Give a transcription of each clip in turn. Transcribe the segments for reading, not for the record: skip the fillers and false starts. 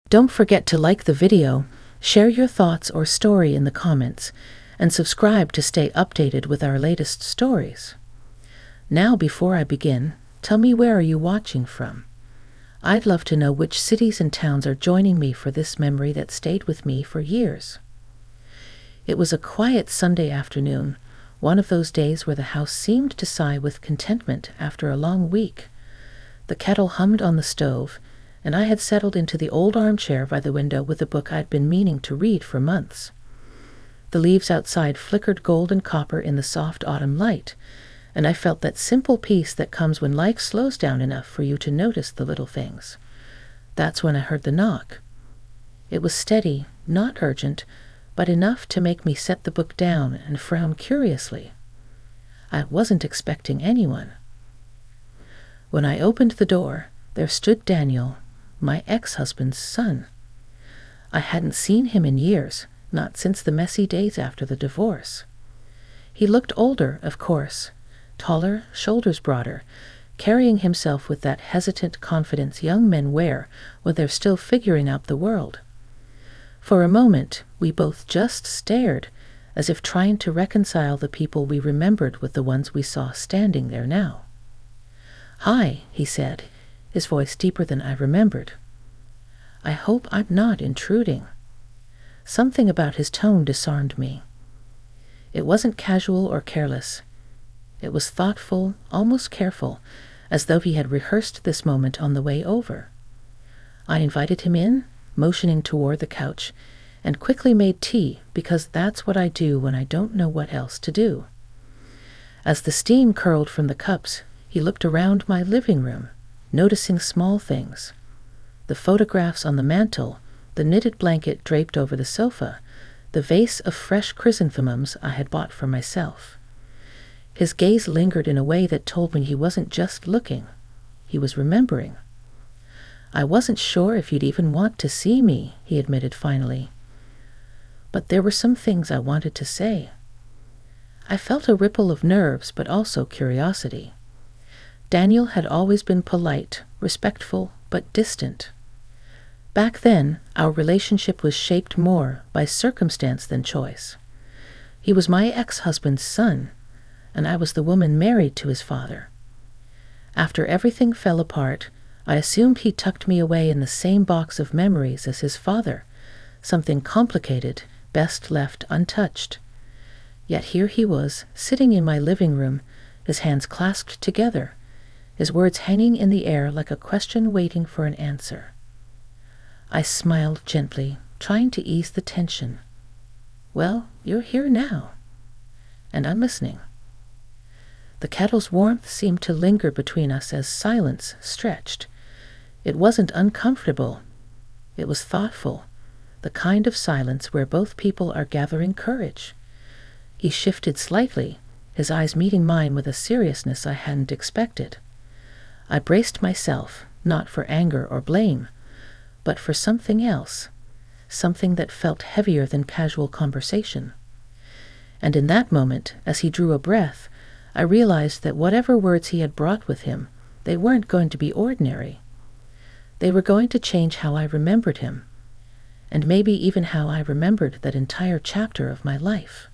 Don't forget to like the video, share your thoughts or story in the comments, and subscribe to stay updated with our latest stories. Now, before I begin, tell me, where are you watching from? I'd love to know which cities and towns are joining me for this memory that stayed with me for years. It was a quiet Sunday afternoon, one of those days where the house seemed to sigh with contentment after a long week. The kettle hummed on the stove, and I had settled into the old armchair by the window with a book I'd been meaning to read for months. The leaves outside flickered gold and copper in the soft autumn light, and I felt that simple peace that comes when life slows down enough for you to notice the little things. That's when I heard the knock. It was steady, not urgent, but enough to make me set the book down and frown curiously. I wasn't expecting anyone. When I opened the door, there stood Daniel, my ex-husband's son. I hadn't seen him in years, not since the messy days after the divorce. He looked older, of course, taller, shoulders broader, carrying himself with that hesitant confidence young men wear when they're still figuring out the world. For a moment, we both just stared, as if trying to reconcile the people we remembered with the ones we saw standing there now. "Hi," he said, his voice deeper than I remembered. I hope I'm not intruding. Something about his tone disarmed me. It wasn't casual or careless. It was thoughtful, almost careful, as though he had rehearsed this moment on the way over. I invited him in, motioning toward the couch, and quickly made tea because that's what I do when I don't know what else to do. As the steam curled from the cups, he looked around my living room, noticing small things. The photographs on the mantel, the knitted blanket draped over the sofa, the vase of fresh chrysanthemums I had bought for myself. His gaze lingered in a way that told me he wasn't just looking. He was remembering. "I wasn't sure if you'd even want to see me," he admitted finally. But there were some things I wanted to say. I felt a ripple of nerves, but also curiosity. Daniel had always been polite, respectful, but distant. Back then, our relationship was shaped more by circumstance than choice. He was my ex-husband's son, and I was the woman married to his father. After everything fell apart, I assumed he tucked me away in the same box of memories as his father, something complicated, best left untouched. Yet here he was, sitting in my living room, his hands clasped together, his words hanging in the air like a question waiting for an answer. I smiled gently, trying to ease the tension. "Well, you're here now, and I'm listening." The kettle's warmth seemed to linger between us as silence stretched. It wasn't uncomfortable. It was thoughtful, the kind of silence where both people are gathering courage. He shifted slightly, his eyes meeting mine with a seriousness I hadn't expected. I braced myself, not for anger or blame, but for something else, something that felt heavier than casual conversation. And in that moment, as he drew a breath, I realized that whatever words he had brought with him, they weren't going to be ordinary. They were going to change how I remembered him, and maybe even how I remembered that entire chapter of my life.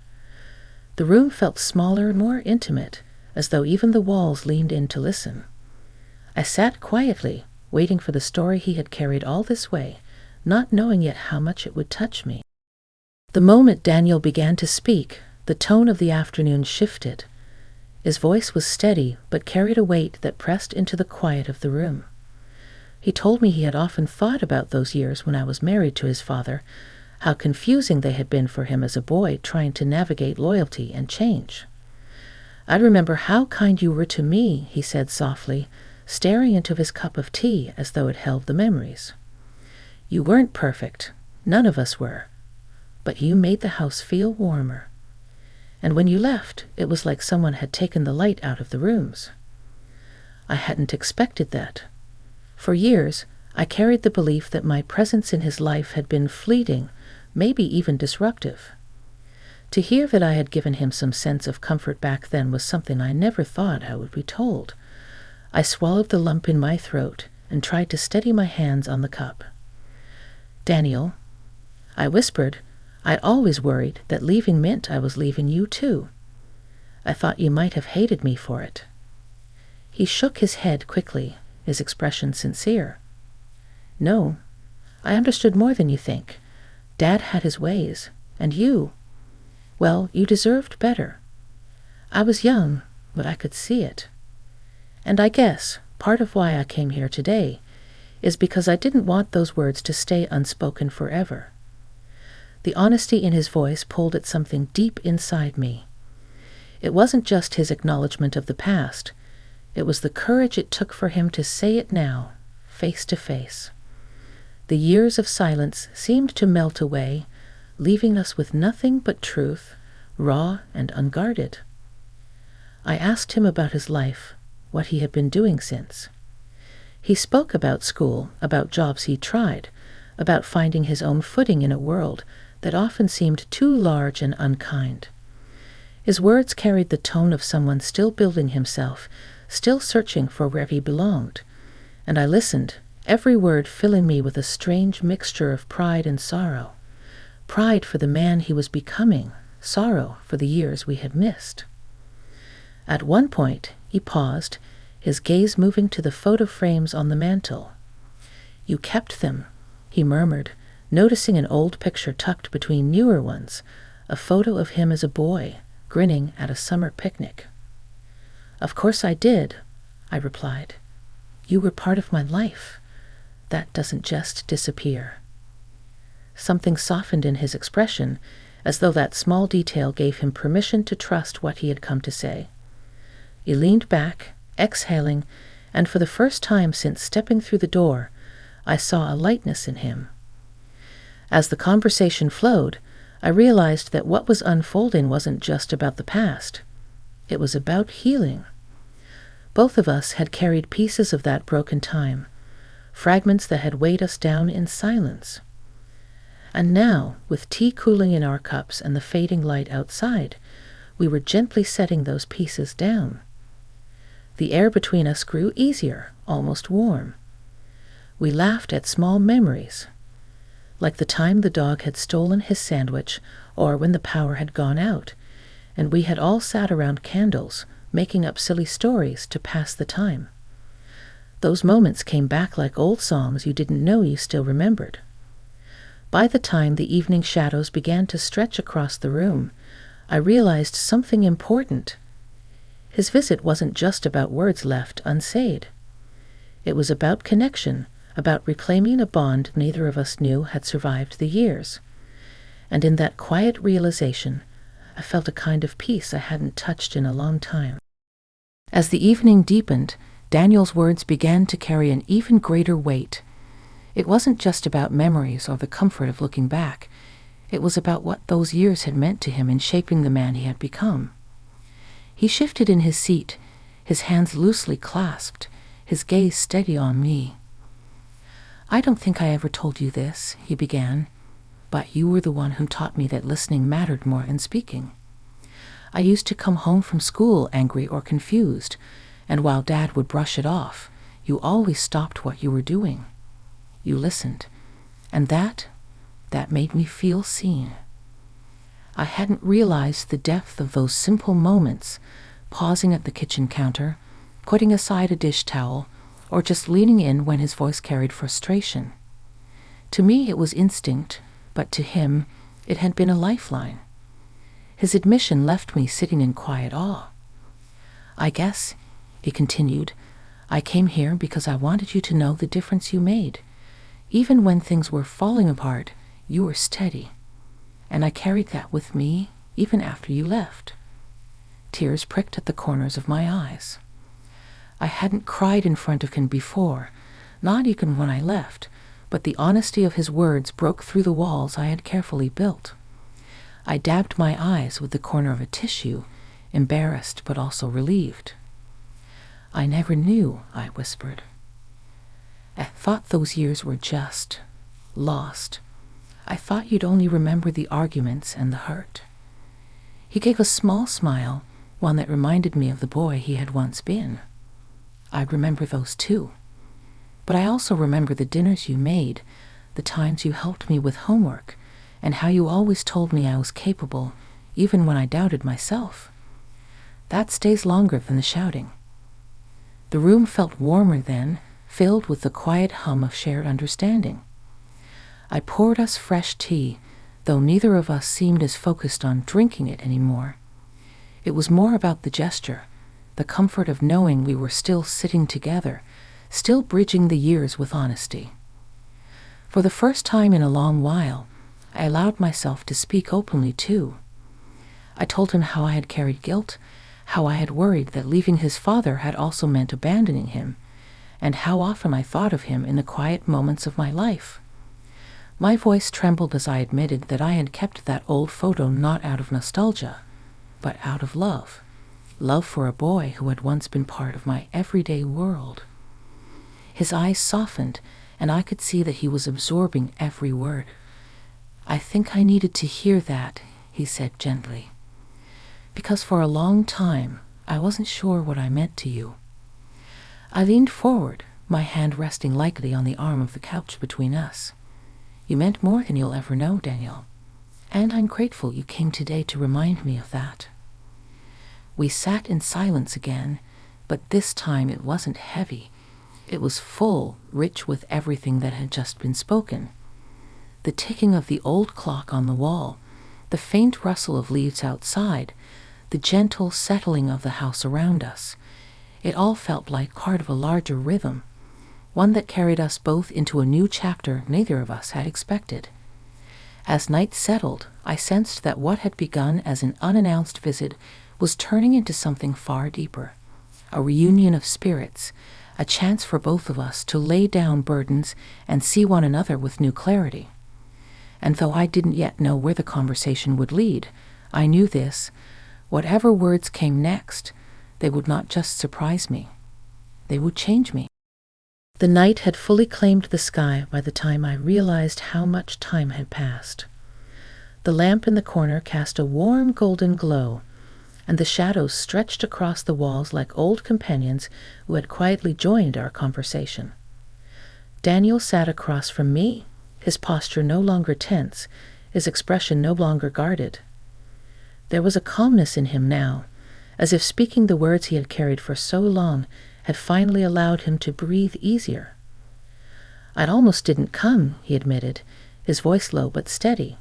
The room felt smaller and more intimate, as though even the walls leaned in to listen. I sat quietly, waiting for the story he had carried all this way, not knowing yet how much it would touch me. The moment Daniel began to speak, the tone of the afternoon shifted. His voice was steady, but carried a weight that pressed into the quiet of the room. He told me he had often thought about those years when I was married to his father, how confusing they had been for him as a boy trying to navigate loyalty and change. "I remember how kind you were to me," he said softly, staring into his cup of tea as though it held the memories. "You weren't perfect, none of us were, but you made the house feel warmer. And when you left, it was like someone had taken the light out of the rooms." I hadn't expected that. For years, I carried the belief that my presence in his life had been fleeting, maybe even disruptive. To hear that I had given him some sense of comfort back then was something I never thought I would be told. I swallowed the lump in my throat and tried to steady my hands on the cup. Daniel, I whispered, I'd always worried that leaving meant I was leaving you too. I thought you might have hated me for it. He shook his head quickly, his expression sincere. No, I understood more than you think. Dad had his ways, and well, you deserved better. I was young, but I could see it. And I guess part of why I came here today is because I didn't want those words to stay unspoken forever. The honesty in his voice pulled at something deep inside me. It wasn't just his acknowledgement of the past. It was the courage it took for him to say it now, face to face. The years of silence seemed to melt away, leaving us with nothing but truth, raw and unguarded. I asked him about his life, what he had been doing since. He spoke about school, about jobs he'd tried, about finding his own footing in a world that often seemed too large and unkind. His words carried the tone of someone still building himself, still searching for where he belonged, and I listened, every word filling me with a strange mixture of pride and sorrow. Pride for the man he was becoming, sorrow for the years we had missed. At one point, he paused, his gaze moving to the photo frames on the mantel. You kept them, he murmured, noticing an old picture tucked between newer ones, a photo of him as a boy, grinning at a summer picnic. Of course I did, I replied. You were part of my life. That doesn't just disappear. Something softened in his expression, as though that small detail gave him permission to trust what he had come to say. He leaned back, exhaling, and for the first time since stepping through the door, I saw a lightness in him. As the conversation flowed, I realized that what was unfolding wasn't just about the past. It was about healing. Both of us had carried pieces of that broken time, fragments that had weighed us down in silence. And now, with tea cooling in our cups and the fading light outside, we were gently setting those pieces down. The air between us grew easier, almost warm. We laughed at small memories, like the time the dog had stolen his sandwich or when the power had gone out, and we had all sat around candles, making up silly stories to pass the time. Those moments came back like old songs you didn't know you still remembered. By the time the evening shadows began to stretch across the room, I realized something important. His visit wasn't just about words left unsaid. It was about connection, about reclaiming a bond neither of us knew had survived the years. And in that quiet realization, I felt a kind of peace I hadn't touched in a long time. As the evening deepened, Daniel's words began to carry an even greater weight. It wasn't just about memories or the comfort of looking back. It was about what those years had meant to him in shaping the man he had become. He shifted in his seat, his hands loosely clasped, his gaze steady on me. I don't think I ever told you this, he began, but you were the one who taught me that listening mattered more than speaking. I used to come home from school angry or confused, and while Dad would brush it off, you always stopped what you were doing. You listened, and that made me feel seen. I hadn't realized the depth of those simple moments, pausing at the kitchen counter, putting aside a dish towel, or just leaning in when his voice carried frustration. To me it was instinct, but to him it had been a lifeline. His admission left me sitting in quiet awe. I guess, he continued, I came here because I wanted you to know the difference you made. Even when things were falling apart, you were steady. And I carried that with me even after you left. Tears pricked at the corners of my eyes. I hadn't cried in front of him before, not even when I left, but the honesty of his words broke through the walls I had carefully built. I dabbed my eyes with the corner of a tissue, embarrassed but also relieved. I never knew, I whispered. I thought those years were just lost. I thought you'd only remember the arguments and the hurt. He gave a small smile, one that reminded me of the boy he had once been. I remember those too. But I also remember the dinners you made, the times you helped me with homework, and how you always told me I was capable, even when I doubted myself. That stays longer than the shouting. The room felt warmer then, filled with the quiet hum of shared understanding. I poured us fresh tea, though neither of us seemed as focused on drinking it anymore. It was more about the gesture, the comfort of knowing we were still sitting together, still bridging the years with honesty. For the first time in a long while, I allowed myself to speak openly too. I told him how I had carried guilt, how I had worried that leaving his father had also meant abandoning him, and how often I thought of him in the quiet moments of my life. My voice trembled as I admitted that I had kept that old photo not out of nostalgia, but out of love. Love for a boy who had once been part of my everyday world. His eyes softened, and I could see that he was absorbing every word. "I think I needed to hear that," he said gently, "because for a long time I wasn't sure what I meant to you." I leaned forward, my hand resting lightly on the arm of the couch between us. "You meant more than you'll ever know, Daniel, and I'm grateful you came today to remind me of that." We sat in silence again, but this time it wasn't heavy. It was full, rich with everything that had just been spoken. The ticking of the old clock on the wall, the faint rustle of leaves outside, the gentle settling of the house around us. It all felt like part of a larger rhythm, one that carried us both into a new chapter neither of us had expected. As night settled, I sensed that what had begun as an unannounced visit was turning into something far deeper, a reunion of spirits, a chance for both of us to lay down burdens and see one another with new clarity. And though I didn't yet know where the conversation would lead, I knew this: whatever words came next, they would not just surprise me, they would change me. The night had fully claimed the sky by the time I realized how much time had passed. The lamp in the corner cast a warm golden glow, and the shadows stretched across the walls like old companions who had quietly joined our conversation. Daniel sat across from me, his posture no longer tense, his expression no longer guarded. There was a calmness in him now, as if speaking the words he had carried for so long had finally allowed him to breathe easier. "I almost didn't come," he admitted, his voice low but steady.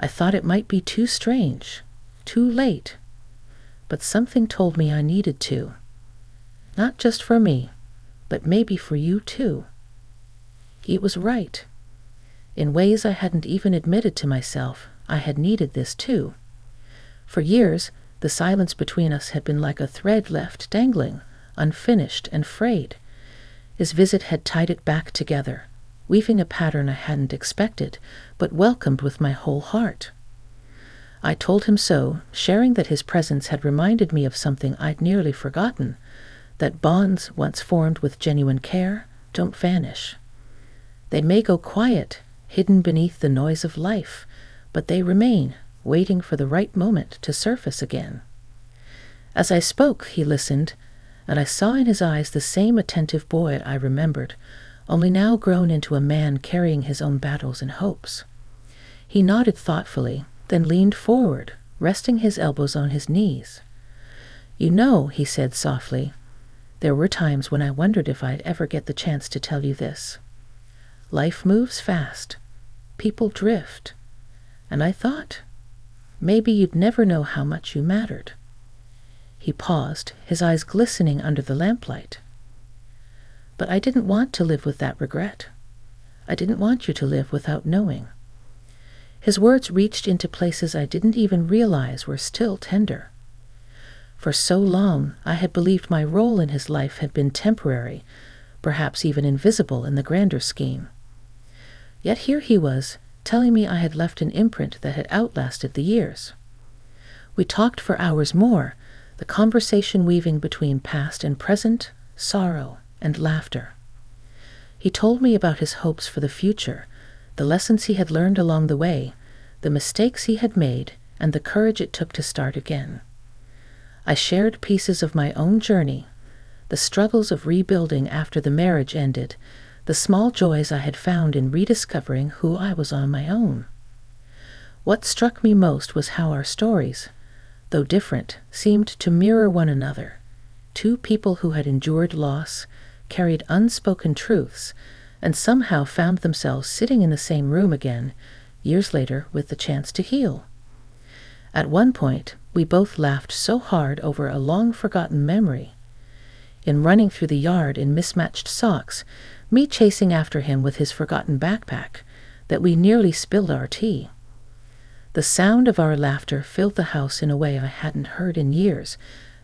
"I thought it might be too strange, too late, but something told me I needed to. Not just for me, but maybe for you too." He was right. In ways I hadn't even admitted to myself, I had needed this too. For years, the silence between us had been like a thread left dangling, unfinished and frayed. His visit had tied it back together, weaving a pattern I hadn't expected, but welcomed with my whole heart. I told him so, sharing that his presence had reminded me of something I'd nearly forgotten, that bonds once formed with genuine care don't vanish. They may go quiet, hidden beneath the noise of life, but they remain, waiting for the right moment to surface again. As I spoke, he listened, and I saw in his eyes the same attentive boy I remembered, only now grown into a man carrying his own battles and hopes. He nodded thoughtfully, then leaned forward, resting his elbows on his knees. "You know," he said softly, "there were times when I wondered if I'd ever get the chance to tell you this. Life moves fast. People drift. And I thought, maybe you'd never know how much you mattered." He paused, his eyes glistening under the lamplight. "But I didn't want to live with that regret. I didn't want you to live without knowing." His words reached into places I didn't even realize were still tender. For so long, I had believed my role in his life had been temporary, perhaps even invisible in the grander scheme. Yet here he was, telling me I had left an imprint that had outlasted the years. We talked for hours more, the conversation weaving between past and present, sorrow and laughter. He told me about his hopes for the future, the lessons he had learned along the way, the mistakes he had made, and the courage it took to start again. I shared pieces of my own journey, the struggles of rebuilding after the marriage ended, the small joys I had found in rediscovering who I was on my own. What struck me most was how our stories, though different, seemed to mirror one another. Two people who had endured loss, carried unspoken truths, and somehow found themselves sitting in the same room again, years later, with the chance to heal. At one point, we both laughed so hard over a long-forgotten memory. In running through the yard in mismatched socks, me chasing after him with his forgotten backpack, that we nearly spilled our tea. The sound of our laughter filled the house in a way I hadn't heard in years,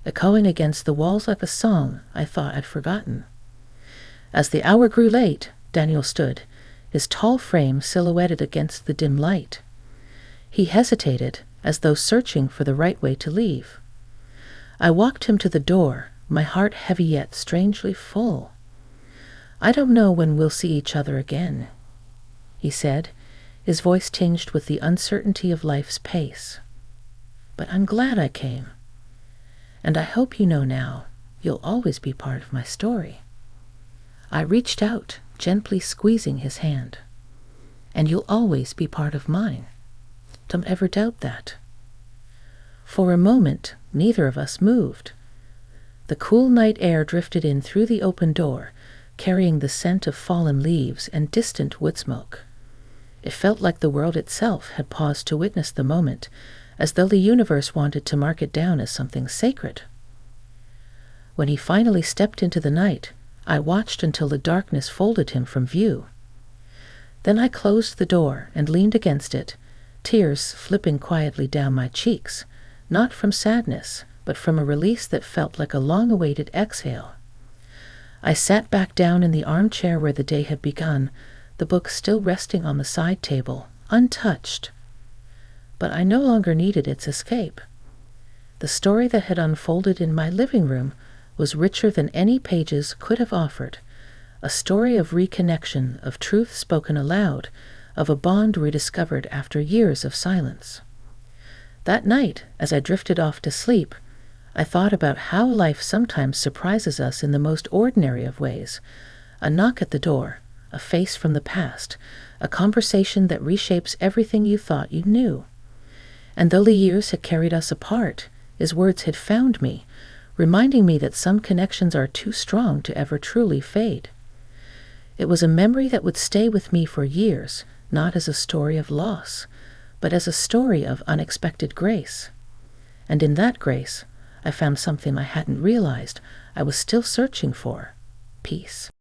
echoing against the walls like a song I thought I'd forgotten. As the hour grew late, Daniel stood, his tall frame silhouetted against the dim light. He hesitated, as though searching for the right way to leave. I walked him to the door, my heart heavy yet strangely full. "I don't know when we'll see each other again," he said, his voice tinged with the uncertainty of life's pace. "But I'm glad I came. And I hope you know now you'll always be part of my story." I reached out, gently squeezing his hand. "And you'll always be part of mine. Don't ever doubt that." For a moment, neither of us moved. The cool night air drifted in through the open door, carrying the scent of fallen leaves and distant wood smoke. It felt like the world itself had paused to witness the moment, as though the universe wanted to mark it down as something sacred. When he finally stepped into the night, I watched until the darkness folded him from view. Then I closed the door and leaned against it, tears slipping quietly down my cheeks, not from sadness, but from a release that felt like a long-awaited exhale. I sat back down in the armchair where the day had begun, the book still resting on the side table, untouched. But I no longer needed its escape. The story that had unfolded in my living room was richer than any pages could have offered, a story of reconnection, of truth spoken aloud, of a bond rediscovered after years of silence. That night, as I drifted off to sleep, I thought about how life sometimes surprises us in the most ordinary of ways. A knock at the door, a face from the past, a conversation that reshapes everything you thought you knew. And though the years had carried us apart, his words had found me, reminding me that some connections are too strong to ever truly fade. It was a memory that would stay with me for years, not as a story of loss, but as a story of unexpected grace. And in that grace, I found something I hadn't realized I was still searching for: peace.